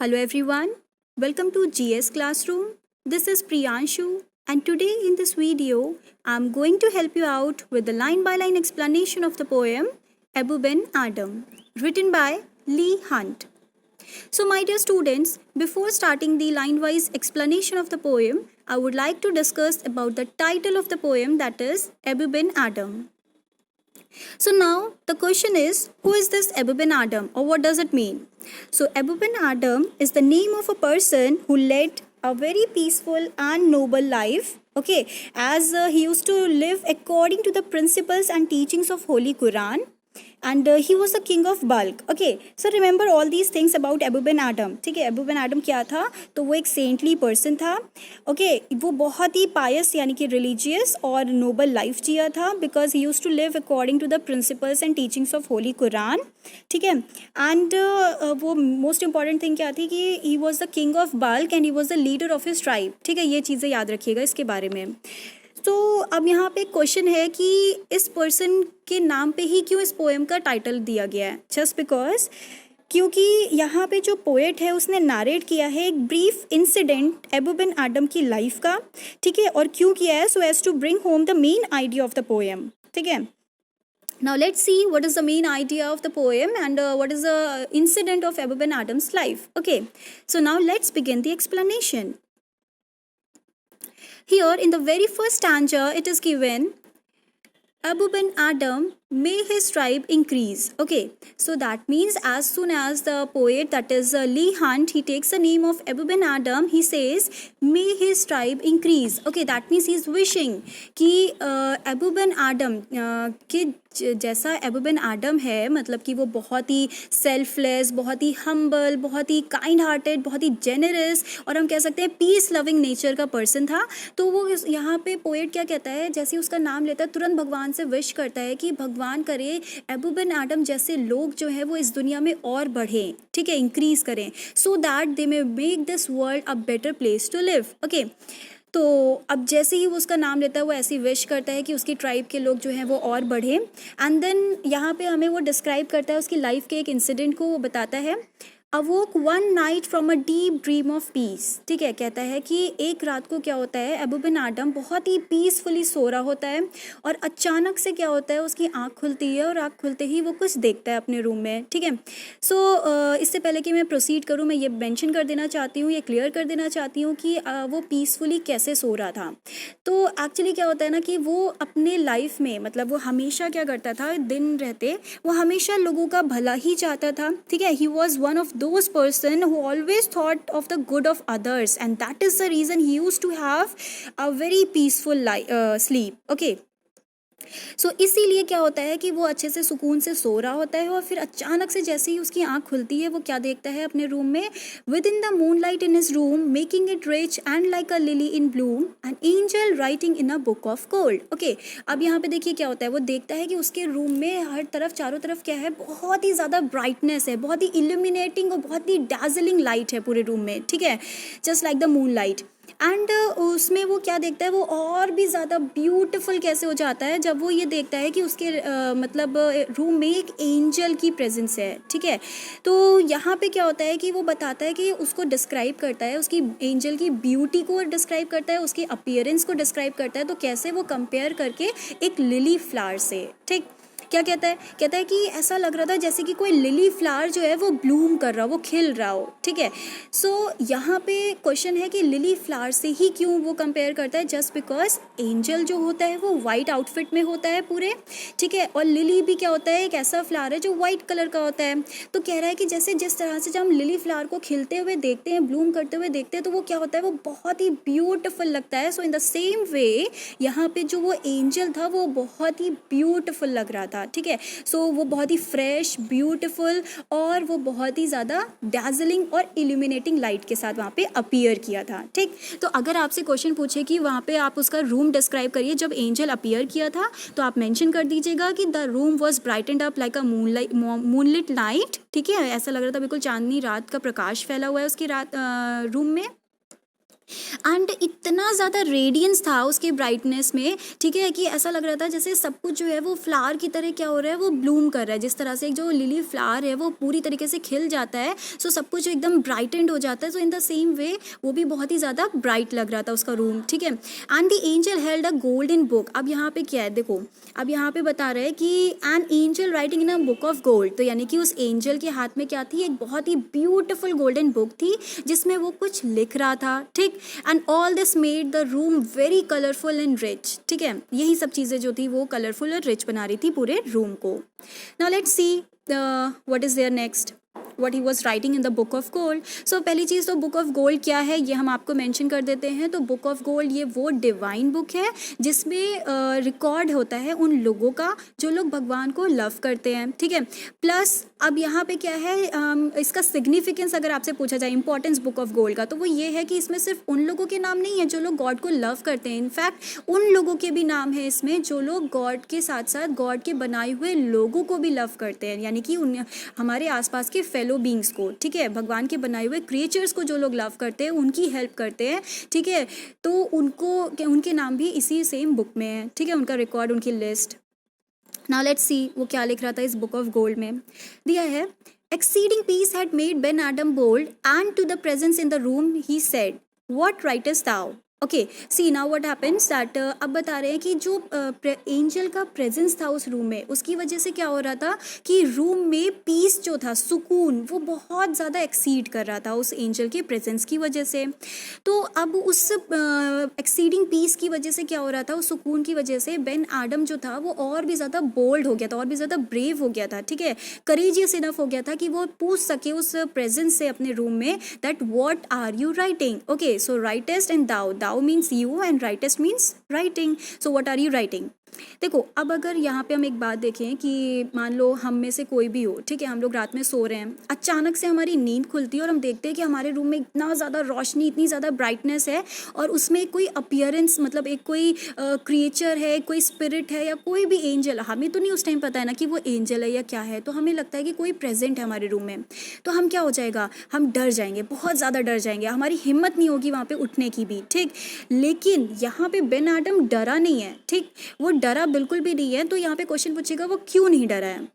Hello everyone, welcome to GS Classroom. This is Priyanshu and today in this video I'm going to help you out with the line by line explanation of the poem Abu Ben Adam written by Lee Hunt. So my dear students, before starting the line wise explanation of the poem, I would like to discuss about the title of the poem, that is Abu Ben Adam. So now the question is, who is this Abu Ben Adam or what does it mean? So Abu Ben Adam is the name of a person who led a very peaceful and noble life. Okay, as he used to live according to the principles and teachings of Holy Quran, and he was the king of Balk. Okay, so remember all these things about Abu Ben Adam. ठीक है, Abu Ben Adam क्या था? तो वो एक saintly person था. Okay, वो बहुत ही पायस यानी कि रिलीजियस और नोबल लाइफ जिया था because he use to live according to the principles and teachings of holy Quran. ठीक है, एंड वो मोस्ट इंपॉर्टेंट थिंग क्या थी कि he was the king of bulk and he was the leader of his tribe. ठीक है, ये चीज़ें याद रखिएगा इसके बारे में. तो अब यहाँ पे क्वेश्चन है कि इस पर्सन के नाम पे ही क्यों इस पोएम का टाइटल दिया गया है. जस्ट बिकॉज क्योंकि यहाँ पे जो पोएट है उसने नरेट किया है एक brief incident Abou Ben Adhem की लाइफ का. ठीक है, और क्यों किया है? So as to bring home the main idea of the poem. ठीक है, now let's see what is the main idea of the poem and what is the incident of Abu bin Adam's life. Okay, so now let's begin the explanation. Here in the very first stanza it is given Abu bin Adam may his tribe increase. Okay, so that means as soon as the poet, that is Lee Hunt, he takes the name of Abu bin Adam, he says may his tribe increase. Okay, that means he is wishing कि Abu bin Adam कि जैसा above Ben आदम है, मतलब कि वो बहुत ही selfless, बहुत ही humble, बहुत ही काइंड हार्टेड, बहुत ही जेनरस और हम कह सकते हैं पीस लविंग नेचर का पर्सन था. तो वो यहाँ पे पोएट क्या कहता है, जैसे उसका नाम लेता है तुरंत भगवान से विश करता है कि भगवान करे एबू बिन आदम जैसे लोग जो है वो इस दुनिया में और बढ़ें. ठीक है, इंक्रीज करें, so that they may make this world a better place to live. Okay, तो अब जैसे ही वो उसका नाम लेता है वो ऐसी विश करता है कि उसकी ट्राइब के लोग जो हैं वो और बढ़े. एंड देन यहाँ पे हमें वो डिस्क्राइब करता है उसकी लाइफ के एक इंसिडेंट को. वो बताता है अवोक one night from a deep dream of peace. ठीक है, कहता है कि एक रात को क्या होता है, एबू बिन आदम बहुत ही पीसफुली सो रहा होता है और अचानक से क्या होता है, उसकी आँख खुलती है और आँख खुलते ही वो कुछ देखता है अपने रूम में. ठीक है, सो इससे पहले कि मैं प्रोसीड करूँ, मैं ये मेंशन कर देना चाहती हूँ, ये क्लियर कर देना चाहती हूँ कि वो पीसफुली कैसे सो रहा था. तो एक्चुअली क्या होता है ना कि वो अपने लाइफ में, मतलब वो हमेशा क्या करता था, दिन रहते वो हमेशा लोगों का भला ही चाहता था. ठीक है, he was one of those person who always thought of the good of others and that is the reason he used to have a very peaceful sleep. Okay, सो इसीलिए क्या होता है कि वो अच्छे से सुकून से सो रहा होता है और फिर अचानक से जैसे ही उसकी आंख खुलती है वो क्या देखता है अपने रूम में, with in the moon light in his room making it rich and like a lily in Bloom an angel writing in a book of gold. Okay, अब यहाँ पे देखिए क्या होता है, वो देखता है कि उसके रूम में हर तरफ चारों तरफ क्या है, बहुत ही ज़्यादा ब्राइटनेस है, बहुत ही इल्यूमिनेटिंग और बहुत ही डैजलिंग लाइट है पूरे रूम में. ठीक है, just like the moon light. And उसमें वो क्या देखता है, वो और भी ज़्यादा ब्यूटीफुल कैसे हो जाता है जब वो ये देखता है कि उसके मतलब रूम में एक एंजल की प्रेजेंस है. ठीक है, तो यहाँ पे क्या होता है कि वो बताता है कि उसको डिस्क्राइब करता है, उसकी एंजल की ब्यूटी को डिस्क्राइब करता है, उसकी अपीयरेंस को डिस्क्राइब करता है. तो कैसे वो कंपेयर करके एक लिली फ्लावर से. ठीक, क्या कहता है, कहता है कि ऐसा लग रहा था जैसे कि कोई लिली फ्लावर जो है वो ब्लूम कर रहा हो, वो खिल रहा हो. ठीक है, सो यहाँ पे क्वेश्चन है कि लिली फ्लावर से ही क्यों वो कंपेयर करता है, जस्ट बिकॉज एंजल जो होता है वो वाइट आउटफिट में होता है पूरे. ठीक है, और लिली भी क्या होता है, एक ऐसा फ्लावर है जो वाइट कलर का होता है. तो कह रहा है कि जैसे जिस तरह से जब हम लिली फ्लावर को खिलते हुए देखते हैं, ब्लूम करते हुए देखते हैं, तो वो क्या होता है, वो बहुत ही ब्यूटिफुल लगता है. सो इन द सेम वे यहाँ पे जो वो एंजल था वो बहुत ही ब्यूटिफुल लग रहा था. ठीक है, सो वो बहुत ही फ्रेश, ब्यूटीफुल और वो बहुत ही ज़्यादा डैजलिंग और इल्यूमिनेटिंग लाइट के साथ वहाँ पे अपीयर किया था. ठीक, तो अगर आपसे क्वेश्चन पूछे कि वहाँ पे आप उसका रूम डिस्क्राइब करिए जब एंजल अपीयर किया था, तो आप मेंशन कर दीजिएगा कि the room was brightened up like a moonlit night. ठीक है, ऐसा लग रहा था बिल्कुल चांदनी रात का प्रकाश फैला हुआ है उसकी रात रूम में. एंड इतना ज़्यादा रेडियंस था उसके ब्राइटनेस में, ठीक है, कि ऐसा लग रहा था जैसे सब कुछ जो है वो फ्लावर की तरह क्या हो रहा है, वो ब्लूम कर रहा है। जिस तरह से एक जो लिली फ्लावर है वो पूरी तरीके से खिल जाता है, सो सब कुछ एकदम ब्राइटेंड हो जाता है, सो इन द सेम वे वो भी बहुत ही ज़्यादा ब्राइट लग रहा था उसका रूम, ठीक है। And the angel held a golden book. अब यहाँ पे क्या है, देखो अब यहाँ पे बता रहे हैं कि an angel writing in a book of gold, तो यानी कि उस एंजल के हाथ में क्या थी, एक बहुत ही ब्यूटीफुल गोल्डन बुक थी जिसमें वो कुछ लिख रहा था, ठीक। And all this made the room very colourful and rich, ठीक है, यही सब चीज़ें जो थी वो कलरफुल और रिच बना रही थी पूरे रूम को। Now let's see what is there next, what he was writing in the book of gold। so पहली चीज़ तो book of gold क्या है ये हम आपको मेंशन कर देते हैं। तो book of gold ये वो डिवाइन बुक है जिसमें रिकॉर्ड होता है उन लोगों का जो लोग भगवान को लव करते हैं, ठीक है। प्लस अब यहाँ पे क्या है, इसका सिग्निफिकेंस अगर आपसे पूछा जाए इंपॉर्टेंस बुक ऑफ गोल्ड का, तो वो ये है कि इसमें सिर्फ उन लोगों के नाम नहीं है जो लोग गॉड को लव करते हैं, इनफैक्ट उन लोगों के भी नाम है इसमें जो लोग गॉड के साथ साथ गॉड के बनाए हुए लोगों को भी लव करते हैं, यानी कि उन हमारे आसपास के फेलो बींग्स को, ठीक है, भगवान के बनाए हुए क्रिएचर्स को जो लोग लव करते हैं उनकी हेल्प करते हैं, ठीक है। तो उनको उनके नाम भी इसी सेम बुक में है, ठीक है, उनका रिकॉर्ड, उनकी लिस्ट। नाउ लेट्स सी वो क्या लिख रहा था इस बुक ऑफ गोल्ड में, दिया है exceeding peace had made Ben Adhem bold and to the presence in the room he said what writest thou. Okay, see now what happens that, अब बता रहे हैं कि जो एंजल का प्रेजेंस था उस रूम में, उसकी वजह से क्या हो रहा था कि रूम में पीस जो था, सुकून, वो बहुत ज़्यादा एक्सीड कर रहा था उस एंजल के प्रेजेंस की वजह से। तो अब उस एक्सीडिंग पीस की वजह से क्या हो रहा था, उस सुकून की वजह से बेन एडम जो था वो और भी ज़्यादा बोल्ड हो गया था, और भी ज़्यादा ब्रेव हो गया था, ठीक है, करेजियस इनफ हो गया था कि वो पूछ सके उस प्रेजेंस से अपने रूम में that what are you writing. Okay, so writest and thou, thou means you and writest means writing, so what are you writing। देखो अब अगर यहाँ पे हम एक बात देखें कि मान लो हम में से कोई भी हो, ठीक है, हम लोग रात में सो रहे हैं, अचानक से हमारी नींद खुलती है और हम देखते हैं कि हमारे रूम में इतना ज़्यादा रोशनी, इतनी ज़्यादा ब्राइटनेस है, और उसमें कोई अपीयरेंस, मतलब एक कोई क्रिएचर है, कोई स्पिरिट है या कोई भी एंजल, हमें तो नहीं उस टाइम पता है ना कि वो एंजल है या क्या है, तो हमें लगता है कि कोई प्रेजेंट है हमारे रूम में, तो हम क्या हो जाएगा, हम डर जाएंगे, बहुत ज़्यादा डर जाएंगे, हमारी हिम्मत नहीं होगी वहाँ पर उठने की भी, ठीक। लेकिन यहाँ पे बेन एडम डरा नहीं है, ठीक, वो डरा बिल्कुल भी नहीं है। तो यहाँ पे क्वेश्चन पूछेगा वो क्यों नहीं डरा है,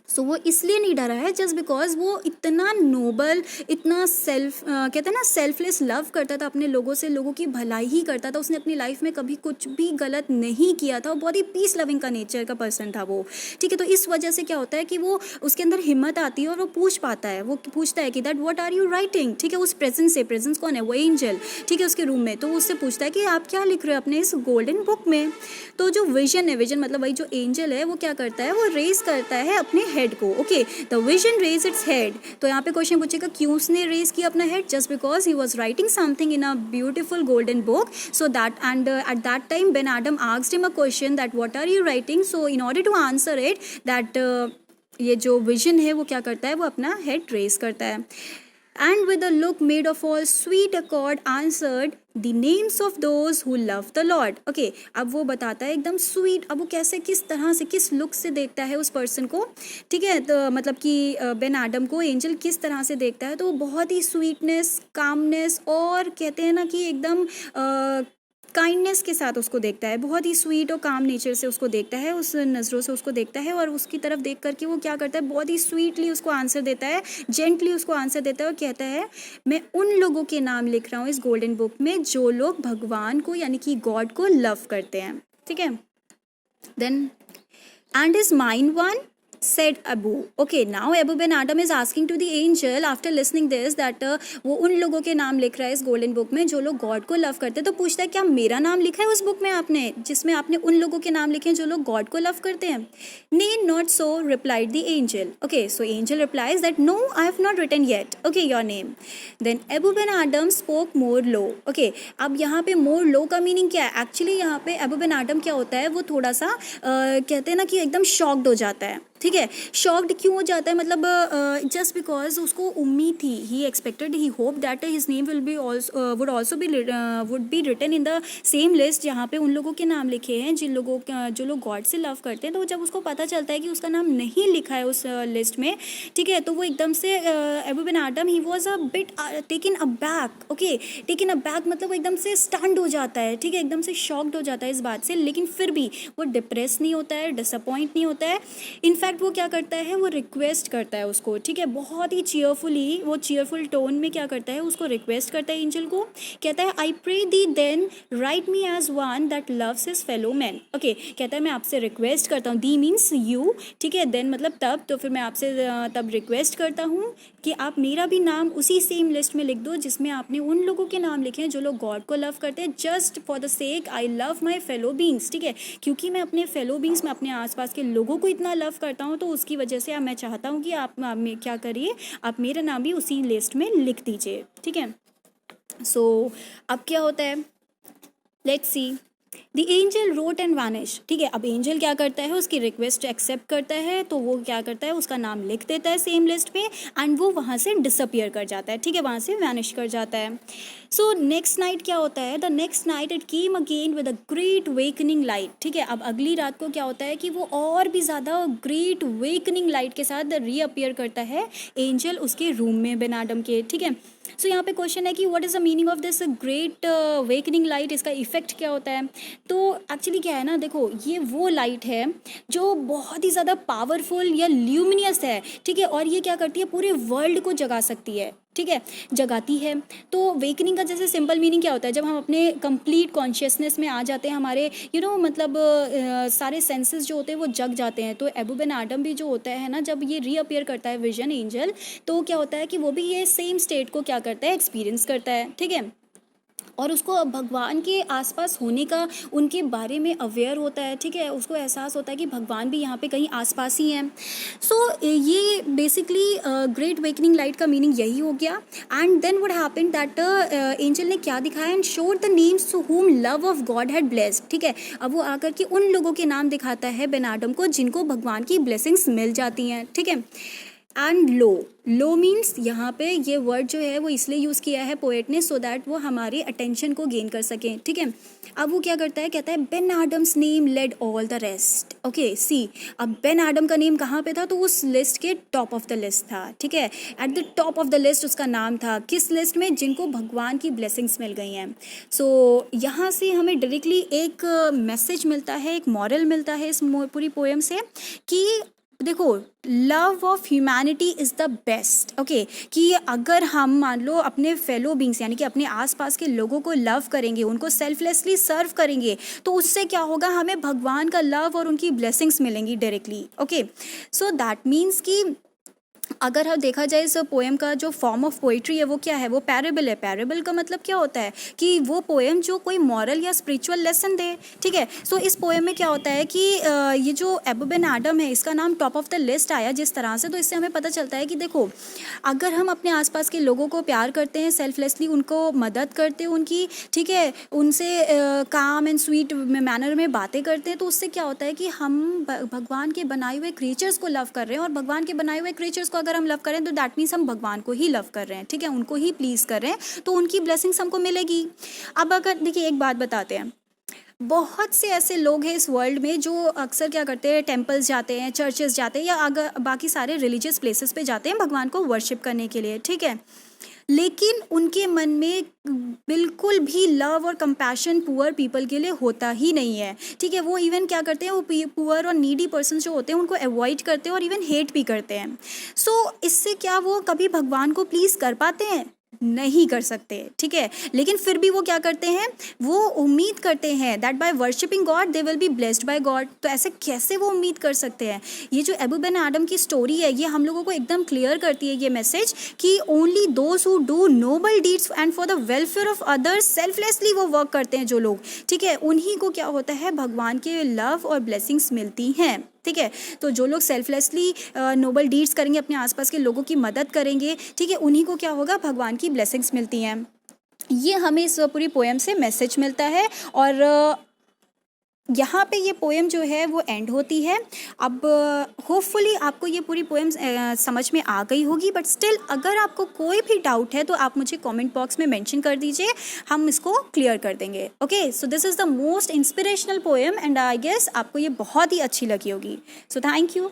सो वो इसलिए नहीं डरा है जस्ट बिकॉज वो इतना नोबल, इतना कहते हैं ना सेल्फलेस लव करता था अपने लोगों से, लोगों की भलाई ही करता था, उसने अपनी लाइफ में कभी कुछ भी गलत नहीं किया था, वो बहुत ही पीस लविंग का नेचर का पर्सन था वो, ठीक है। तो इस वजह से क्या होता है कि वो उसके अंदर हिम्मत आती है और वो पूछ पाता है, वो पूछता है कि that what are you writing, ठीक है, उस प्रेजेंस से, प्रेजेंस कौन है, वो एंजल, ठीक है, उसके रूम में, तो वो उससे पूछता है कि आप क्या लिख रहे हो अपने इस गोल्डन बुक में। तो जो विजन है, विजन मतलब वही जो एंजल है, वो क्या करता है, वो रेज करता है अपने हेड को। Okay, the vision raise its head. तो यहाँ पे क्वेश्चन पूछेगा क्यों उसने रेज किया अपना head, just because he was writing something in a beautiful golden book, so that and at that time Ben Adhem asked him a question that what are you writing, so in order to answer it that ये जो vision है वो क्या करता है, वो अपना head raise करता है। And with a look made of all sweet accord answered the names of those who love the Lord। Okay, अब वो बताता है एकदम स्वीट, अब वो कैसे, किस तरह से, किस लुक से देखता है उस पर्सन को, ठीक है, तो मतलब कि बेन एडम को एंजल किस तरह से देखता है, तो बहुत ही स्वीटनेस, कामनेस, और कहते हैं ना कि एकदम काइंडनेस के साथ उसको देखता है, बहुत ही स्वीट और काम नेचर से उसको देखता है, उस नज़रों से उसको देखता है, और उसकी तरफ देख करके वो क्या करता है, बहुत ही स्वीटली उसको आंसर देता है, जेंटली उसको आंसर देता है, और कहता है मैं उन लोगों के नाम लिख रहा हूँ इस गोल्डन बुक में जो लोग भगवान को यानी कि गॉड को लव करते हैं, ठीक है। Then and is mind one said Abu। Okay, now Abu Ben Adam is asking to the angel after listening this that वो उन लोगों के नाम लिख रहा है इस गोल्डन बुक में जो लोग गॉड को लव करते हैं, तो पूछता है क्या मेरा नाम लिखा है उस बुक में आपने, जिसमें आपने उन लोगों के नाम लिखे हैं जो लोग गॉड को लव करते हैं। Nay, not so, replied the angel। Okay, so angel replies that no, I have not written yet, okay, your name। Then Abu Ben Adam spoke more low। Okay, अब यहाँ पे more low का meaning क्या है, actually यहाँ पे Abu Ben Adam क्या होता है, वो थोड़ा सा कहते हैं ना कि एकदम शॉक्ड हो जाता है, ठीक ठीक है। शॉक्ड क्यों हो जाता है, मतलब जस्ट बिकॉज उसको उम्मीद थी, he expected, he hope that his name will be would also be would be written in the same list जहाँ पे उन लोगों के नाम लिखे हैं जो लोग गॉड से लव करते हैं। तो जब उसको पता चलता है कि उसका नाम नहीं लिखा है उस लिस्ट में, ठीक है, तो वो एकदम से Abou Ben Adhem he was a bit taken aback. Okay, taken aback मतलब वो एकदम से स्टन्ड हो जाता है, ठीक है, एकदम से शॉक्ड हो जाता है इस बात से, लेकिन फिर भी वो डिप्रेस नहीं होता है, डिसअपॉइंट नहीं होता है। इनफैक्ट वो क्या करता है, वो रिक्वेस्ट करता है उसको, ठीक है, बहुत ही चीयरफुली, वो चीयरफुल टोन में क्या करता है, उसको रिक्वेस्ट करता है एंजल को, कहता है I pray thee then write me as one that loves his fellow man. Okay, कहता है मैं आपसे रिक्वेस्ट करता हूँ, दी मीन्स यू, ठीक है, देन मतलब तब, तो फिर मैं आपसे तब रिक्वेस्ट करता हूँ कि आप मेरा भी नाम उसी सेम लिस्ट में लिख दो जिसमें आपने उन लोगों के नाम लिखे हैं जो लोग गॉड को लव करते हैं, just for the sake I love my fellow beings, ठीक है, क्योंकि मैं अपने फेलो बींग्स में अपने आसपास के लोगों को इतना लव करता हूँ, तो उसकी वजह से मैं चाहता हूँ कि आप क्या करिए, आप मेरा नाम भी उसी लिस्ट में लिख दीजिए, ठीक है। सो अब क्या होता है, let's see. The angel wrote and vanish, ठीक है, अब एंजल क्या करता है, उसकी रिक्वेस्ट एक्सेप्ट करता है, तो वो क्या करता है, उसका नाम लिख देता है सेम लिस्ट पे, एंड वो वहाँ से डिसअपियर कर जाता है, ठीक है, वहाँ से वैनिश कर जाता है। सो नेक्स्ट नाइट क्या होता है, the next night it came again with a great wakening light, ठीक है, अब अगली रात को क्या होता है कि वो और भी ज़्यादा ग्रेट वेकनिंग लाइट के साथ रीअपियर करता है एंजल उसके रूम में बिन आदम के, ठीक है। सो यहाँ पे क्वेश्चन है कि what is the meaning of this great wakening light, इसका इफेक्ट क्या होता है। तो एक्चुअली क्या है ना, देखो ये वो लाइट है जो बहुत ही ज़्यादा पावरफुल या ल्यूमिनियस है, ठीक है, और ये क्या करती है, पूरे वर्ल्ड को जगा सकती है, ठीक है, जगाती है। तो वेकनिंग का जैसे सिंपल मीनिंग क्या होता है, जब हम अपने कंप्लीट कॉन्शियसनेस में आ जाते हैं, हमारे मतलब सारे सेंसेस जो होते हैं वो जग जाते हैं। तो अबू बिन आदम भी जो होता है ना, जब ये रीअपियर करता है विजन एंजल, तो क्या होता है कि वो भी ये सेम स्टेट को क्या करता है, एक्सपीरियंस करता है, ठीक है, और उसको भगवान के आसपास होने का, उनके बारे में अवेयर होता है, ठीक है, उसको एहसास होता है कि भगवान भी यहाँ पे कहीं आसपास ही हैं। सो ये बेसिकली ग्रेट वेकनिंग लाइट का मीनिंग यही हो गया। And then what happened that angel ने क्या दिखाया, and showed the names to whom love of God had blessed, ठीक है, अब वो आकर के उन लोगों के नाम दिखाता है बिन आदम को जिनको भगवान की ब्लेसिंग्स मिल जाती हैं, ठीक है। एंड लो मीन्स यहाँ पे ये वर्ड जो है वो इसलिए यूज़ किया है पोएट ने, सो दैट वो हमारी अटेंशन को गेन कर सकें, ठीक है। अब वो क्या करता है, कहता है Ben Adhem's name led all the rest. Okay see, अब बेन आडम का नेम कहाँ पे था, तो उस लिस्ट के टॉप ऑफ द लिस्ट था, ठीक है, at the top of the list उसका नाम था, किस लिस्ट में, जिनको भगवान की ब्लेसिंग्स मिल गई हैं। सो यहाँ से हमें डायरेक्टली एक मैसेज मिलता है, एक मॉरल मिलता है इस पूरी पोएम से कि देखो love of humanity is the best. Okay, कि अगर हम मान लो अपने फेलो बींग्स यानी कि अपने आसपास के लोगों को लव करेंगे, उनको सेल्फलेसली सर्व करेंगे, तो उससे क्या होगा, हमें भगवान का लव और उनकी ब्लेसिंग्स मिलेंगी directly. Okay, so that means कि अगर हम देखा जाए इस पोएम का जो फॉर्म ऑफ पोइट्री है वो क्या है, वो पैरेबल है। पैरेबल का मतलब क्या होता है कि वो पोएम जो कोई मॉरल या स्पिरिचुअल लेसन दे, ठीक है। सो इस पोएम में क्या होता है कि ये जो अबू बिन आदम है इसका नाम टॉप ऑफ द लिस्ट आया जिस तरह से, तो इससे हमें पता चलता है कि देखो अगर हम अपने आसपास के लोगों को प्यार करते हैं, सेल्फलेसली उनको मदद करते हैं उनकी, ठीक है, उनसे काम एंड स्वीट मैनर में बातें करते हैं, तो उससे क्या होता है कि हम भगवान के बनाए हुए क्रिएचर्स को लव कर रहे हैं, और भगवान के बनाए हुए क्रिएचर्स को अगर हम लव करें तो दैट मीन्स हम भगवान को ही लव कर रहे हैं, ठीक है, उनको ही प्लीज़ कर रहे हैं, तो उनकी ब्लेसिंग्स हमको मिलेगी। अब अगर देखिए एक बात बताते हैं, बहुत से ऐसे लोग हैं इस वर्ल्ड में जो अक्सर क्या करते हैं, टेम्पल्स जाते हैं, चर्चेस जाते हैं, या अगर बाकी सारे रिलीजियस प्लेसेस पे जाते हैं भगवान को वर्शिप करने के लिए, ठीक है, लेकिन उनके मन में बिल्कुल भी लव और कंपैशन पुअर पीपल के लिए होता ही नहीं है, ठीक है। वो इवन क्या करते हैं, वो पुअर और नीडी पर्सन जो होते हैं उनको अवॉइड करते हैं और इवन हेट भी करते हैं। सो इससे क्या वो कभी भगवान को प्लीज़ कर पाते हैं, नहीं कर सकते, ठीक है, लेकिन फिर भी वो क्या करते हैं, वो उम्मीद करते हैं that by worshipping God they will be blessed by God. तो ऐसे कैसे वो उम्मीद कर सकते हैं। ये जो अबू बिन आदम की स्टोरी है ये हम लोगों को एकदम क्लियर करती है ये मैसेज कि only those who do noble deeds and for the welfare of others selflessly वो वर्क करते हैं जो लोग, ठीक है, उन्हीं को क्या होता है, भगवान के लव और ब्लेसिंग्स मिलती हैं, ठीक है। तो जो लोग सेल्फलेसली नोबल डीड्स करेंगे, अपने आसपास के लोगों की मदद करेंगे, ठीक है, उन्हीं को क्या होगा, भगवान की ब्लेसिंग्स मिलती हैं। ये हमें इस पूरी पोएम से मैसेज मिलता है। और यहाँ पे ये पोएम जो है वो एंड होती है। अब होपफुली आपको ये पूरी पोएम समझ में आ गई होगी, बट स्टिल अगर आपको कोई भी डाउट है तो आप मुझे कमेंट बॉक्स में मेंशन कर दीजिए, हम इसको क्लियर कर देंगे। Okay, so this is the most inspirational poem and I guess आपको ये बहुत ही अच्छी लगी होगी। So thank you.